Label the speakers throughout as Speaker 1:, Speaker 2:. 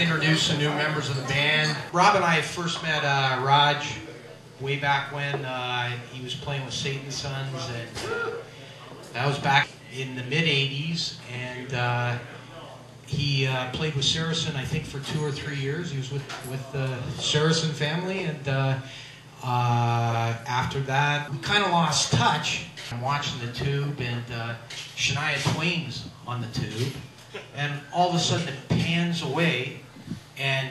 Speaker 1: introduce the new members of the band. Rob and I first met Raj way back when he was playing with Satan's Sons, and that was back in the mid-'80s, and he played with Sarasin, I think, for 2 or 3 years. He was with the Sarasin family, and after that, we kind of lost touch. I'm watching the tube, and Shania Twain's on the tube, and all of a sudden it pans away, and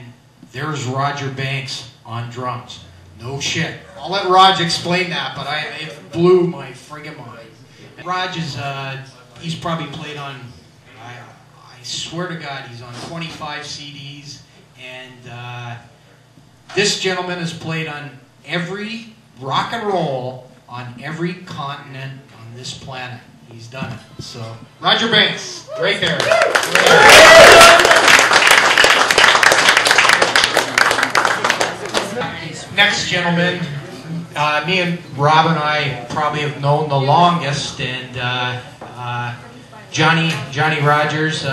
Speaker 1: there's Roger Banks on drums. No shit. I'll let Raj explain that, but it blew my friggin' mind. And Raj is, he's probably played on, I swear to God, he's on 25 CDs, and this gentleman has played on every rock and roll on every continent on this planet. He's done it. So, Roger Banks, right there. Next gentleman, me and Rob and I probably have known the longest, and Johnny Rogers.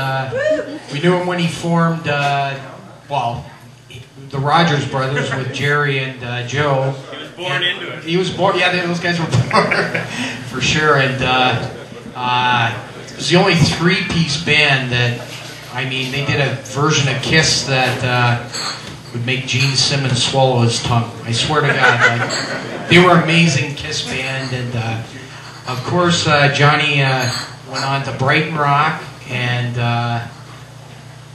Speaker 1: We knew him when he formed, well, the Rogers Brothers with Jerry and Joe.
Speaker 2: He was born into it.
Speaker 1: He was born, yeah, those guys were born, for sure, and it was the only three-piece band that, I mean, they did a version of Kiss that would make Gene Simmons swallow his tongue. I swear to God, like, they were an amazing Kiss band, and of course Johnny went on to Brighton Rock and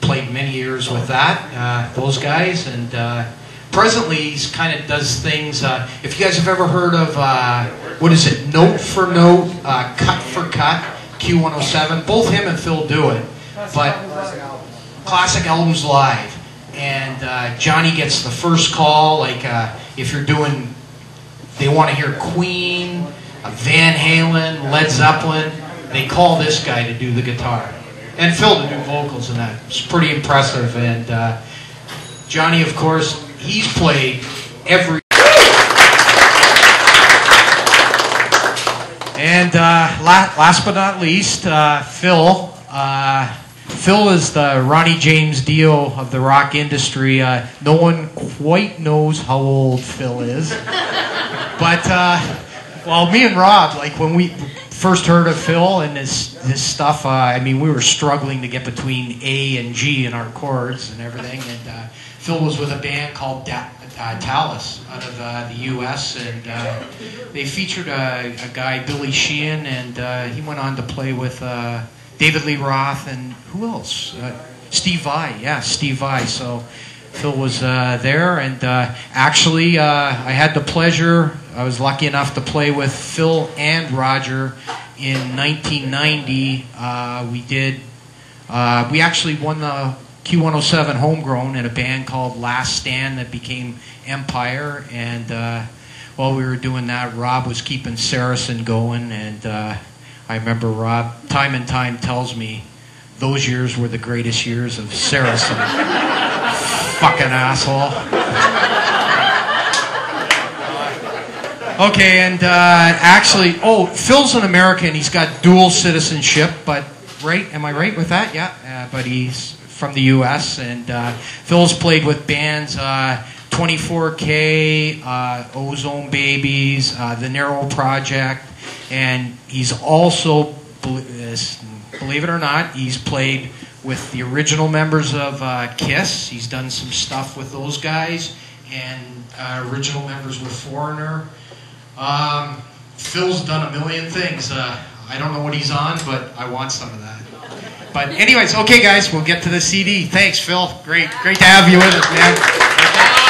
Speaker 1: played many years with those guys, and presently he's kind of does things. If you guys have ever heard of what is it, Note for Note, Cut for Cut, Q107, both him and Phil do it, but classic albums live. And Johnny gets the first call, like if you're doing, they want to hear Queen, Van Halen, Led Zeppelin, they call this guy to do the guitar. And Phil to do vocals, and that. It's pretty impressive. And Johnny, of course, he's played every... And last but not least, Phil. Phil is the Ronnie James Dio of the rock industry. No one quite knows how old Phil is. But, well, me and Rob, like when we first heard of Phil and this stuff, I mean, we were struggling to get between A and G in our chords and everything. And Phil was with a band called Talus out of the U.S. And they featured a guy, Billy Sheehan, and he went on to play with... David Lee Roth, and who else? Steve Vai, yeah, Steve Vai. So Phil was there, and actually I had the pleasure, I was lucky enough to play with Phil and Roger in 1990. We actually won the Q107 Homegrown in a band called Last Stand that became Empire, and while we were doing that, Rob was keeping Sarasin going, and I remember Rob, time and time, tells me those years were the greatest years of Sarasin. Fucking asshole. Okay, and actually, Phil's an American. He's got dual citizenship, but, right? Am I right with that? Yeah. But he's from the U.S., and Phil's played with bands 24K, Ozone Babies, The Narrow Project, and he's also, believe it or not, he's played with the original members of Kiss. He's done some stuff with those guys, and original members with Foreigner. Phil's done a million things. I don't know what he's on, but I want some of that. But anyways, okay guys, we'll get to the CD. Thanks, Phil. Great to have you with us, man. Okay.